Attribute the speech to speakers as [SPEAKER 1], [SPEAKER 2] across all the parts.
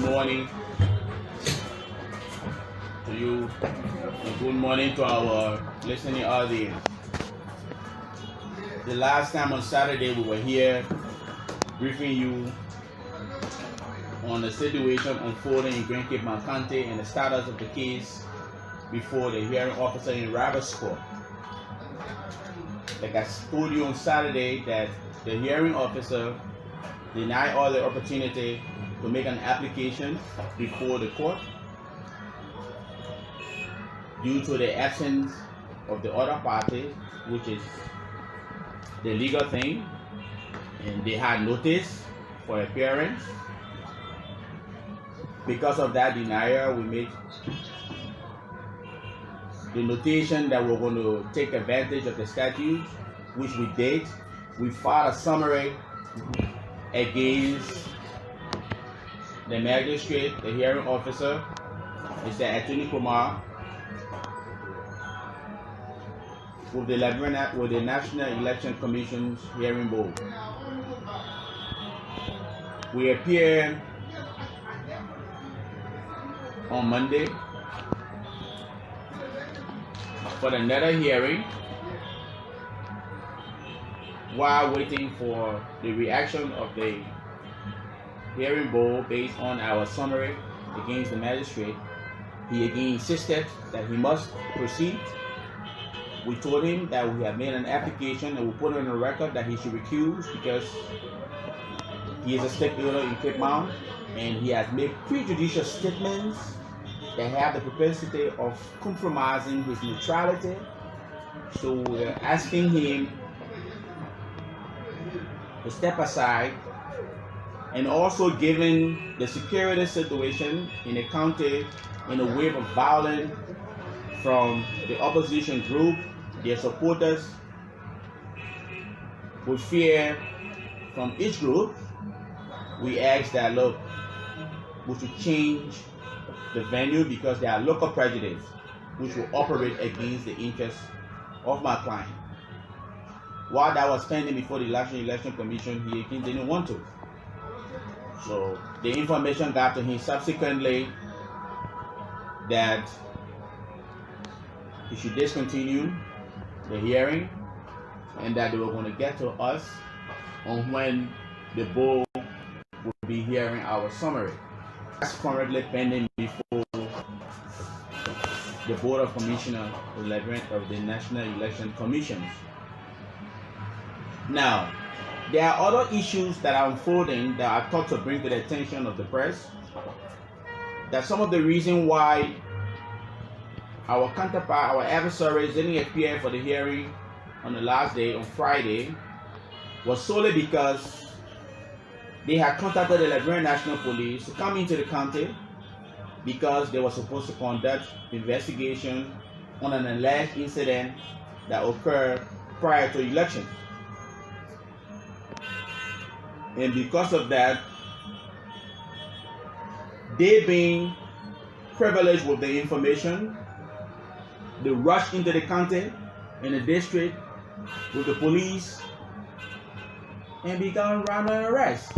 [SPEAKER 1] morning to you, and good morning to our listening audience. The last time on Saturday we were here briefing you on the situation unfolding in Grand Cape Mount County and the status of the case before the hearing officer in Roberts Court. Like I told you on Saturday, that the hearing officer denied all the opportunity to make an application before the court due to the absence of the other party, which is the legal thing, and they had notice for appearance. Because of that denial, we made the notation that we're going to take advantage of the statute, which we did. We filed a summary against the magistrate, the hearing officer, Mr. Anthony Kumar, with the National Election Commission's hearing board. We appeared on Monday for another hearing while waiting for the reaction of the hearing board based on our summary against the magistrate. He again insisted that he must proceed. We told him that we have made an application and we put it on the record that he should recuse because he is a stakeholder in Cape Mount and he has made prejudicial statements that have the propensity of compromising his neutrality. So we're asking him to step aside, and also given the security situation in the county in a wave of violence from the opposition group, their supporters, with fear from each group, we ask that, look, we should change the venue because there are local prejudice which will operate against the interests of my client. While that was pending before the Election Commission, he didn't want to. So the information got to him subsequently that he should discontinue the hearing and that they were going to get to us on when the board will be hearing our summary. That's currently pending before the Board of Commissioners of the National Election Commission. Now, there are other issues that are unfolding that I thought to bring to the attention of the press. That some of the reason why our counterpart, our adversaries didn't appear for the hearing on the last day, on Friday, was solely because they had contacted the Liberian National Police to come into the county because they were supposed to conduct investigation on an alleged incident that occurred prior to election. And because of that, they being privileged with the information, they rushed into the county and the district with the police and began random arrests.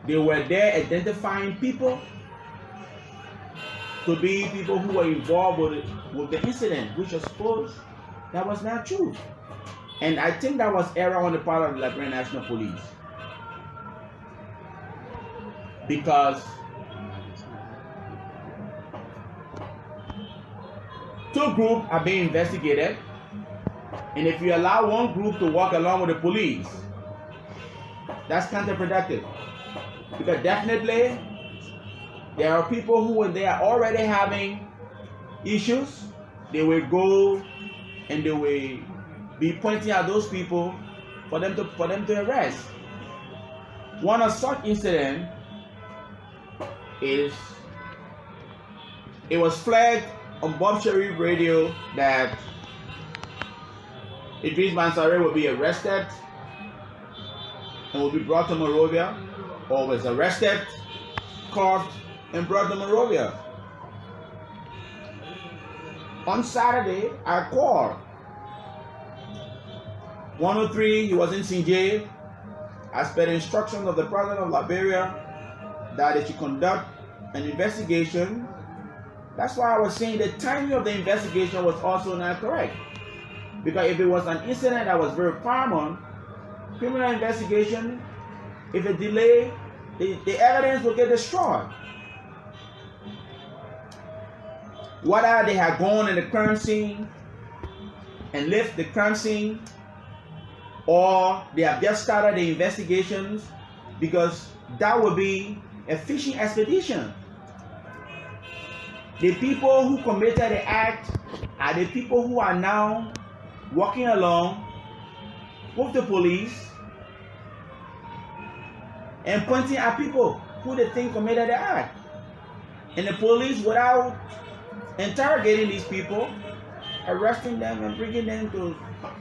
[SPEAKER 1] They were there identifying people to be people who were involved with the incident, which I suppose that was not true. And I think that was error on the part of the Liberian National Police. Because two groups are being investigated, and if you allow one group to walk along with the police, that's counterproductive. Because definitely there are people who, when they are already having issues, they will go and they will be pointing at those people for them to arrest. One of such incident is, it was flagged on Bob Sharif radio that Idris Mansare will be arrested and will be brought to Monrovia, or was arrested, caught, and brought to Monrovia. On Saturday, I called 103, he was in CJ, as per the instructions of the President of Liberia, that they should conduct an investigation. That's why I was saying the timing of the investigation was also not correct. Because if it was an incident that was very common, criminal investigation, if it delay, the evidence will get destroyed. Whether they had gone in the crime scene and left the crime scene, or they have just started the investigations, because that would be a fishing expedition. The people who committed the act are the people who are now walking along with the police and pointing at people who they think committed the act. And the police, without interrogating these people, arresting them and bringing them to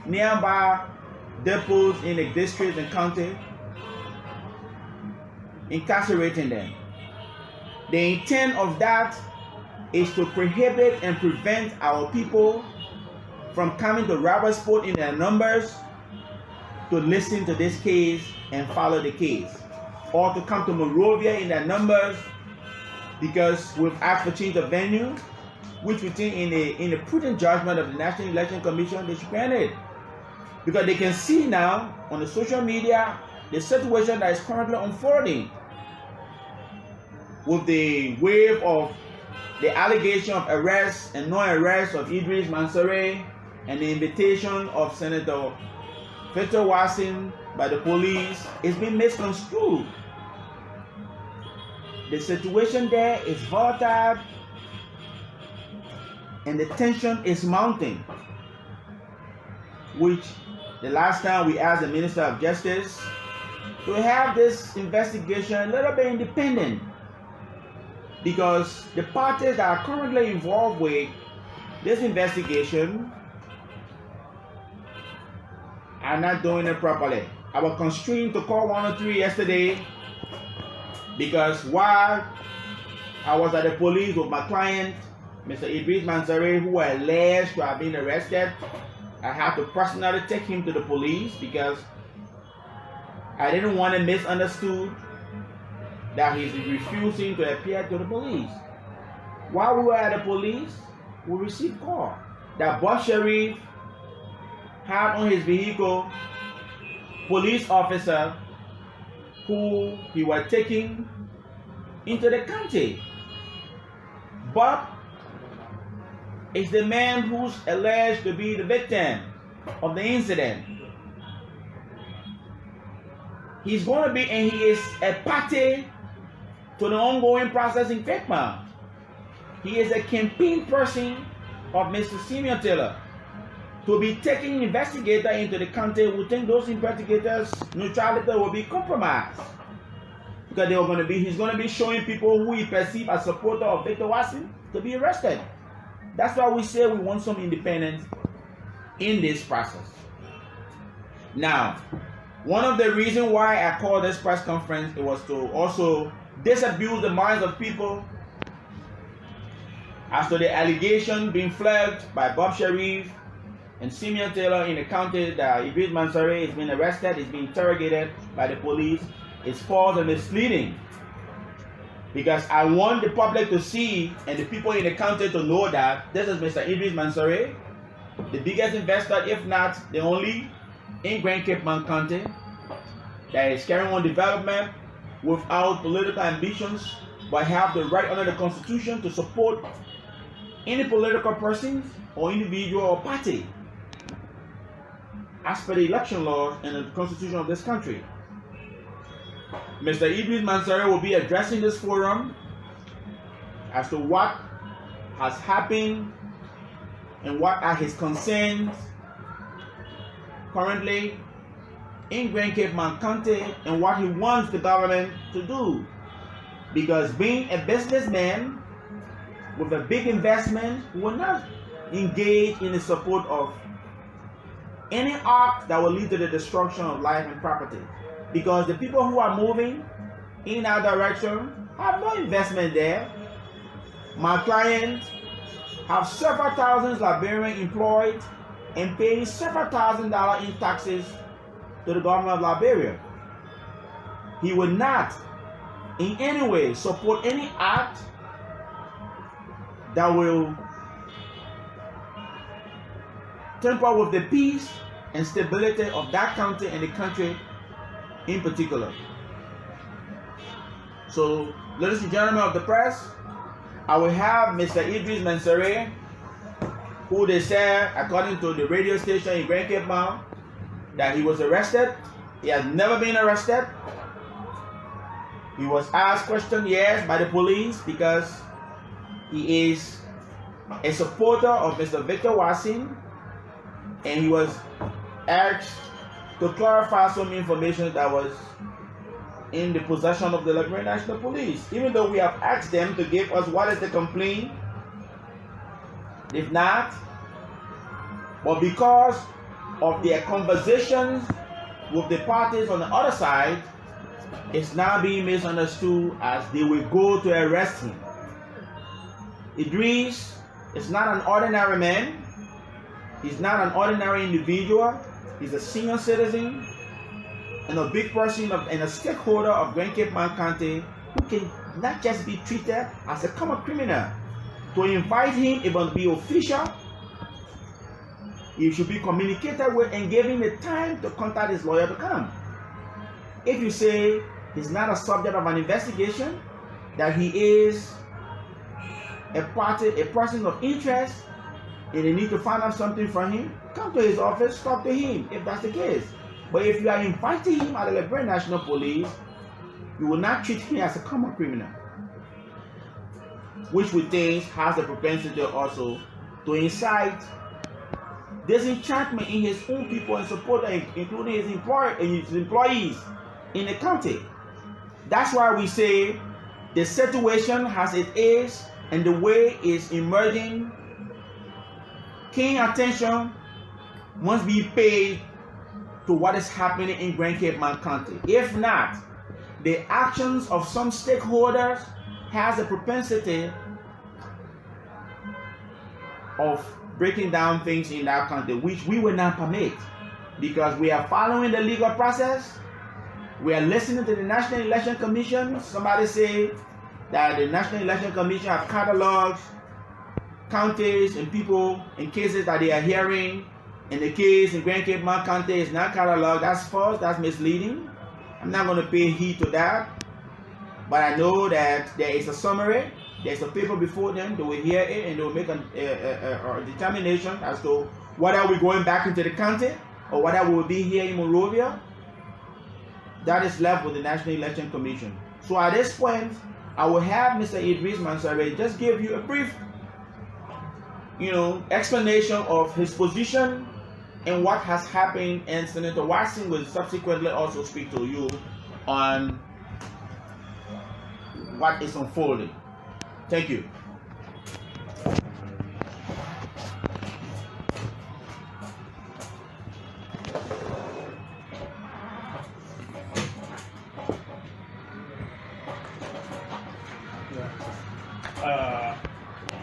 [SPEAKER 1] nearby depots in the district and county, incarcerating them. The intent of that is to prohibit and prevent our people from coming to Robertsport in their numbers to listen to this case and follow the case, or to come to Monrovia in their numbers, because we've asked for change of venue, which we think in the prudent judgment of the National Election Commission, they should grant it. Because they can see now on the social media the situation that is currently unfolding with the wave of the allegation of arrest and non-arrest of Idris Mansouri and the invitation of Senator Victor Watson by the police is being misconstrued. The situation there is volatile and the tension is mounting, which the last time we asked the Minister of Justice to have this investigation a little bit independent, because the parties that are currently involved with this investigation are not doing it properly. I was constrained to call 103 yesterday because while I was at the police with my client, Mr. Idris Mansouri, who were alleged to have been arrested, I had to personally take him to the police because I didn't want him misunderstood that he's refusing to appear to the police. While we were at the police, we received call that Bob Sharif had on his vehicle police officer who he was taking into the county. Bob is the man who's alleged to be the victim of the incident. He's going to be, and he is a party to the ongoing process in Fairmount. He is a campaign person of Mr. Simeon Taylor. To be taking an investigator into the county, we think those investigators' neutrality will be compromised. Because he's going to be showing people who he perceives as supporter of Victor Watson to be arrested. That's why we say we want some independence in this process. Now, one of the reasons why I called this press conference, it was to also disabuse the minds of people as to the allegation being flagged by Bob Sharif and Simeon Taylor in the county that Idris Mansouri is being arrested, is being interrogated by the police, is false and misleading. Because I want the public to see and the people in the county to know that this is Mr. Idris Mansouri, the biggest investor, if not the only, in Grand Cape Mount County, that is carrying on development without political ambitions, but have the right under the Constitution to support any political person or individual or party as per the election laws and the Constitution of this country. Mr. Idris Mansouri will be addressing this forum as to what has happened and what are his concerns currently in Grand Cape Mount County and what he wants the government to do. Because being a businessman with a big investment will not engage in the support of any act that will lead to the destruction of life and property. Because the people who are moving in our direction have no investment there. My clients have several thousands Liberians employed and paying several $1,000s in taxes to the government of Liberia. He would not in any way support any act that will tamper with the peace and stability of that county and the country in particular. So, ladies and gentlemen of the press, I will have Mr. Idris Mansouri, who they said, according to the radio station in Grand Cape Mount, that he was arrested. He has never been arrested. He was asked questions, yes, by the police because he is a supporter of Mr. Victor Wassin, and he was asked to clarify some information that was in the possession of the Liberia National Police. Even though we have asked them to give us what is the complaint, if not, but because of their conversations with the parties on the other side, it's now being misunderstood as they will go to arrest him. Idris is not an ordinary man. He's not an ordinary individual. He's a senior citizen and a big person and a stakeholder of Grand Cape Mount County who can not just be treated as a common criminal. To invite him, it must be official. He should be communicated with and given the time to contact his lawyer to come. If you say he's not a subject of an investigation, that he is a person of interest, and they need to find out something from him, come to his office, talk to him, if that's the case. But if you are inviting him at the Liberia National Police, you will not treat him as a common criminal, which we think has the propensity also to incite disenchantment in his own people and supporters, including his employees in the county. That's why we say the situation as it is and the way it's emerging, keen attention must be paid to what is happening in Grand Cape Mount County. If not, the actions of some stakeholders has a propensity of breaking down things in that country, which we will not permit, because we are following the legal process. We are listening to the National Election Commission. Somebody say that the National Election Commission have cataloged counties and people and cases that they are hearing. And the case in Grand Cape Mount County is not cataloged. That's false. That's misleading. I'm not going to pay heed to that. But I know that there is a summary. There's a paper before them. They will hear it and they will make a determination as to whether we're going back into the county or whether we will be here in Monrovia. That is left with the National Election Commission. So at this point, I will have Mr. Idris Mansouri just give you a brief, explanation of his position and what has happened, and Senator Wassin will subsequently also speak to you on what is unfolding. Thank you.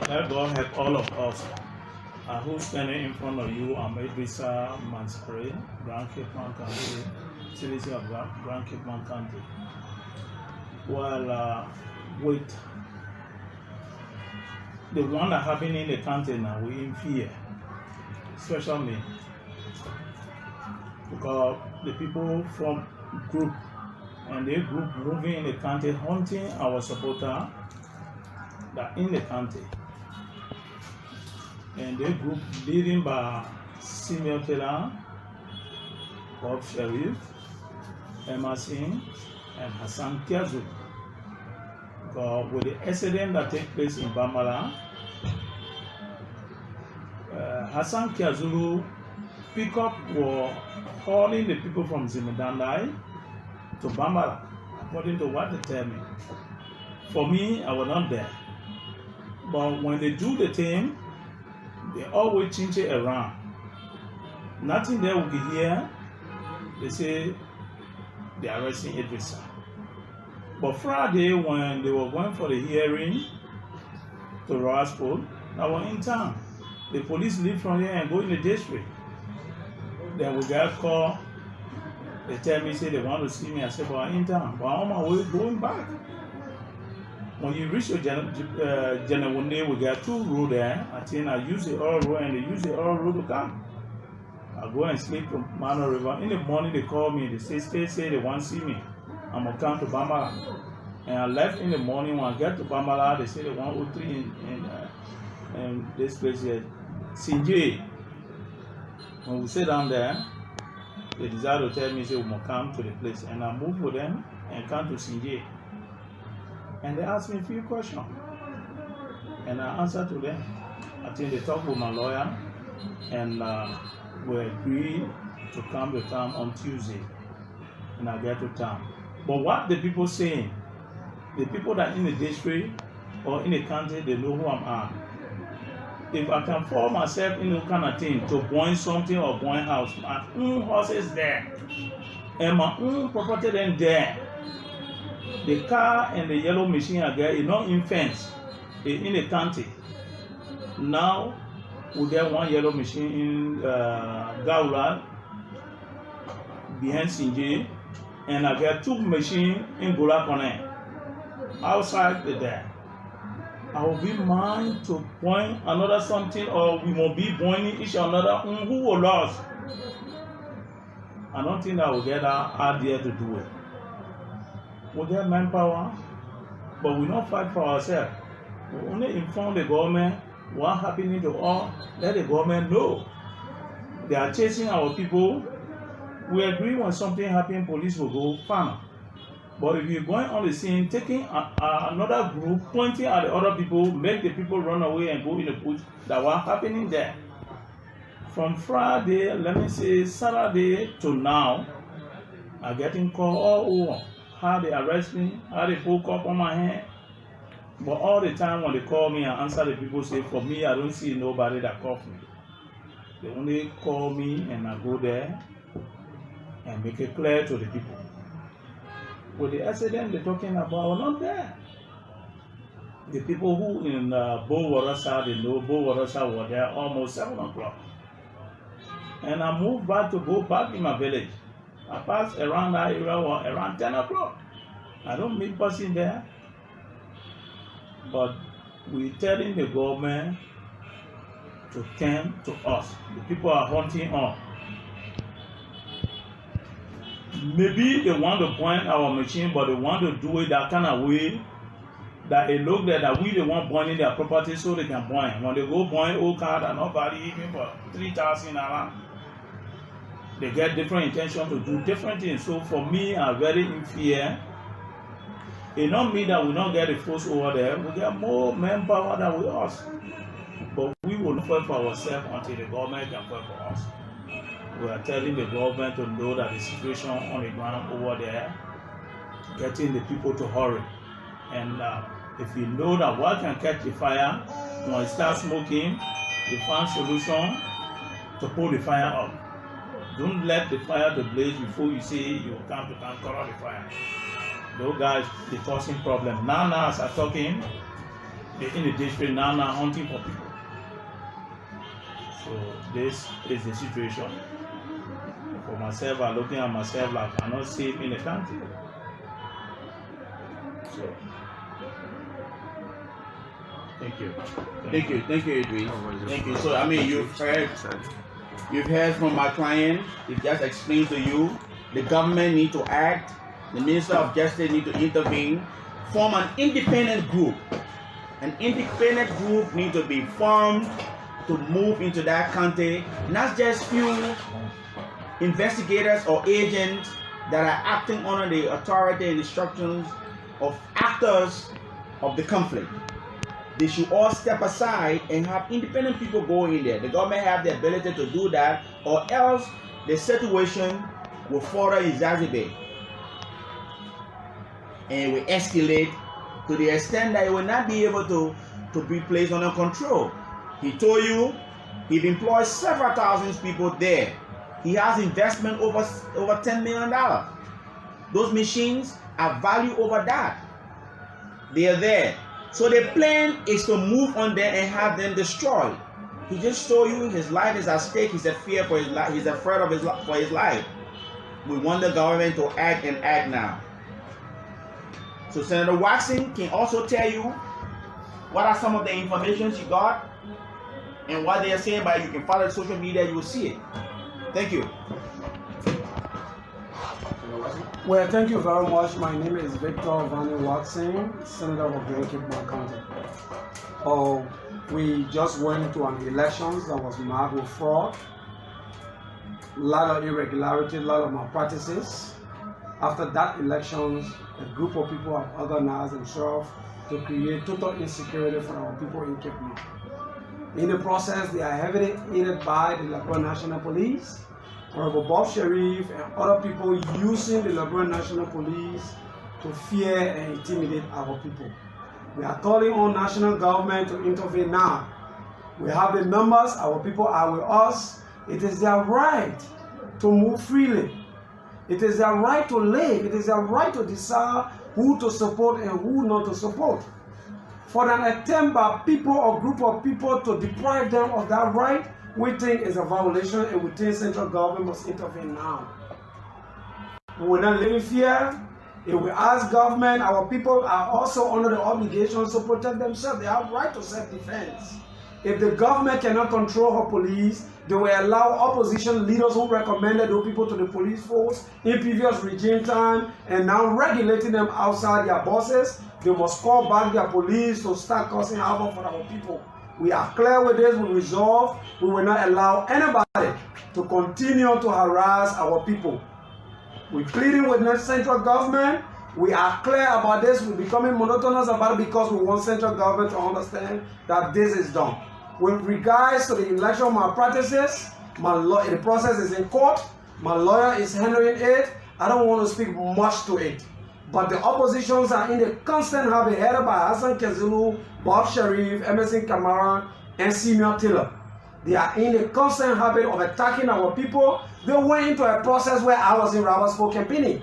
[SPEAKER 2] Let God help all of us. Who's standing in front of you? I'm Idris Mansouri, Grand Cape Mount County, citizen of Grand Cape Mount County. Well, with the one that happened in the county now, we're in fear, especially me, because the people from group and their group moving in the county, hunting our supporter that in the county, and their group leading by Senior Taylor, Bob Sharif, Emerson, and Hassan Kiazu. With the accident that took place in Bambara, Hassan Kiazulu pickup were hauling the people from Zimidandai to Bambara, according to what they tell me. For me, I was not there. But when they do the thing, they always change it around. Nothing there will be here. They say they're arresting Idrissa. But Friday, when they were going for the hearing to Raspol, I was in town. The police leave from here and go in the district. Then we got called They tell me, say they want to see me. I said, but I'm in town. But I'm on my way going back. When you reach your Jenewone, we got 2 roads there. I think I use the oil road and they use the oil road to come. I go and sleep to Mano River. In the morning, they call me. They say they want to see me. I'm going to come to Bambara. And I left in the morning. When I get to Bambara, they say they want 03 in this place here, Sinje. When we sit down there, they decided to tell me, say, we must come to the place. And I moved with them and come to Sinje. And they asked me a few questions. And I answered to them. I think they talked with my lawyer. And we agreed to come to town on Tuesday. And I get to town. But what the people saying, the people that in the district or in the county, they know who I'm. If I can fall myself in no kind of thing to burn something or burn house, my own house is there. And my own property then there. The car and the yellow machine are there, it's not in fence, it's in the county. Now, we get 1 yellow machine in Gaula, behind Sinje, and I get 2 machines in Golakone, outside there. I will be mine to point another something, or we will be pointing each another who will lose. I don't think I will get out there to do it. We get manpower, but we don't fight for ourselves. We only inform the government what's happening to all, let the government know. They are chasing our people. We agree when something happens, police will go fine. But if you're going on the scene, taking another group, pointing at the other people, make the people run away and go in the bush, that was happening there. From Friday, let me say Saturday to now, I'm getting called all over. How they arrest me, how they pull up on my hand. But all the time when they call me, I answer the people, say, for me, I don't see nobody that calls me. They only call me and I go there and make it clear to the people. With the accident they're talking about, are not there. The people who in Bowarasa, they know Bowarasa were there almost 7 o'clock. And I moved back to go back in my village. I pass around that area around 10 o'clock. I don't meet person there. But we're telling the government to come to us. The people are hunting on. Maybe they want to point our machine, but they want to do it that kind of way that it looks like that we the one pointing their property so they can point. When they go point old car that nobody even for 3,000 around. They get different intention to do different things. So for me, I'm very in fear. It don't mean that we don't get the force over there. We get more manpower than we us. But we will not fight for ourselves until the government can fight for us. We are telling the government to know that the situation on the ground over there, getting the people to hurry. And if you know that what can catch the fire, when it starts smoking, you find solution to pull the fire up. Don't let the fire to blaze before you say you will come to conquer the fire. Those guys, they're causing problem. Now as I'm talking, they're in the district now hunting for people. So this is the situation. For myself, I'm looking at myself like I'm not safe in the country. So,
[SPEAKER 1] thank you, Idris. Thank you. So I mean, you've heard from my client. He just explained to you the government need to act. The Minister of Justice need to intervene. Form an independent group. An independent group need to be formed to move into that county. Not just few investigators or agents that are acting under the authority and instructions of actors of the conflict. They should all step aside and have independent people go in there. The government have the ability to do that, or else the situation will further exacerbate and will escalate to the extent that it will not be able to be placed under control. He told you he've employed several thousands people there. He has investment over $10 million. Those machines are valued over that. They are there. So the plan is to move on there and have them destroyed. He just told you his life is at stake. He's a fear for his life. He's afraid of for his life. we want the government to act and act now. So Senator Watson can also tell you what are some of the information she got and what they are saying, but you can follow the social media, you will see it. Thank you.
[SPEAKER 3] Well, thank you very much. My name is Victor Vanny Watson, Senator of Great Cape County. We just went to an election that was marked with fraud, a lot of irregularities, a lot of malpractices. After that election, a group of people have organized themselves to create total insecurity for our people in Cape Town. In the process, they are heavily aided by the Liberia National Police, Honorable Bob Sheriff, and other people using the Liberia National Police to fear and intimidate our people. We are calling on national government to intervene now. We have the numbers, our people are with us. It is their right to move freely. It is their right to live. It is their right to decide who to support and who not to support. For an attempt by people or group of people to deprive them of that right, we think is a violation, and we think central government must intervene now. We will not live in fear. If we ask government, our people are also under the obligations to protect themselves. They have right to self-defense. If the government cannot control her police, they will allow opposition leaders who recommended those people to the police force in previous regime time and now regulating them outside their bosses. They must call back their police to start causing havoc for our people. We are clear with this, we resolve. We will not allow anybody to continue to harass our people. We're pleading with the central government. We are clear about this. We're becoming monotonous about it because we want central government to understand that this is done. With regards to the election malpractices, the process is in court. My lawyer is handling it. I don't want to speak much to it. But the oppositions are in the constant habit, headed by Hassan Kezulu, Bob Sheriff, Emerson Kamara, and Senior Taylor. They are in the constant habit of attacking our people. They went into a process where I was in Rabasport campaigning.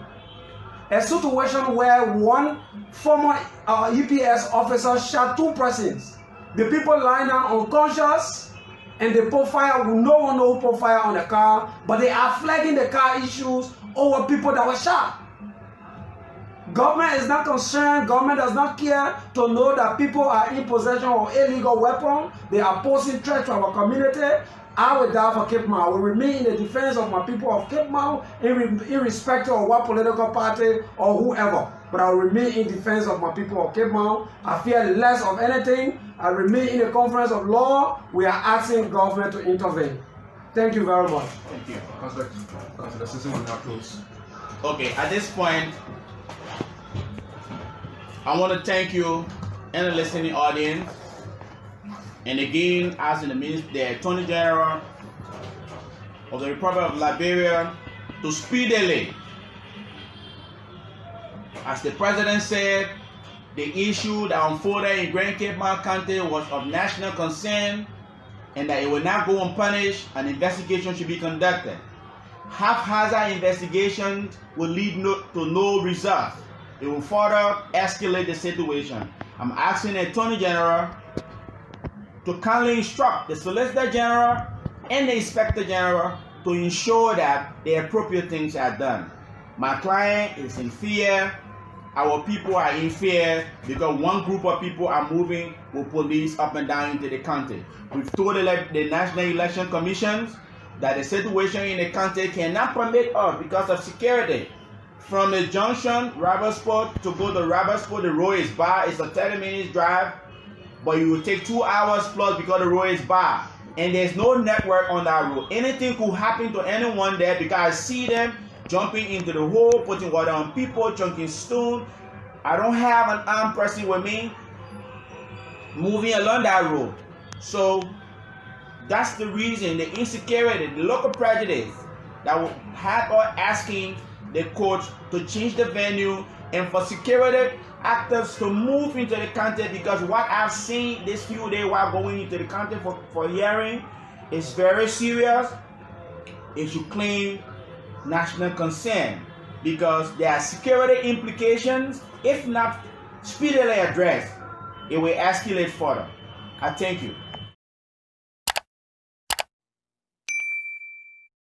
[SPEAKER 3] A situation where one former EPS officer shot 2 persons. The people lying down unconscious, and they put fire. No one knows who put fire on the car, but they are flagging the car issues over people that were shot. Government is not concerned. Government does not care to know that people are in possession of illegal weapons. They are posing threats to our community. I will die for Cape Town. I will remain in the defense of my people of Cape Town, irrespective of what political party or whoever. But I will remain in defense of my people of Cape Town. I fear less of anything. I remain in the conference of law. We are asking government to intervene. Thank you very much.
[SPEAKER 1] Thank you.
[SPEAKER 4] Councillor Sisson will now close.
[SPEAKER 1] Okay, at this point, I want to thank you and the listening audience. And again, asking the Attorney General of the Republic of Liberia to speedily, as the President said, the issue that unfolded in Grand Cape County was of national concern and that it will not go unpunished. An investigation should be conducted. Haphazard investigations will lead to no results. It will further escalate the situation. I'm asking the Attorney General to kindly instruct the Solicitor General and the Inspector General to ensure that the appropriate things are done. My client is in fear. Our people are in fear because one group of people are moving with police up and down into the county. We've told the National Election Commission that the situation in the county cannot permit us because of security. From the junction, Rabasport, to go to Rabasport, the road is bad. It's a 30-minute drive, but you will take 2 hours plus because the road is bad. And there's no network on that road. Anything could happen to anyone there because I see them jumping into the hole, putting water on people, chunking stone. I don't have an armed person with me moving along that road. So that's the reason, the insecurity, the local prejudice that will have us asking the court to change the venue and for security actors to move into the county, because what I've seen this few days while going into the county for hearing is very serious. It should claim national concern because there are security implications. If not speedily addressed, it will escalate further. I thank you.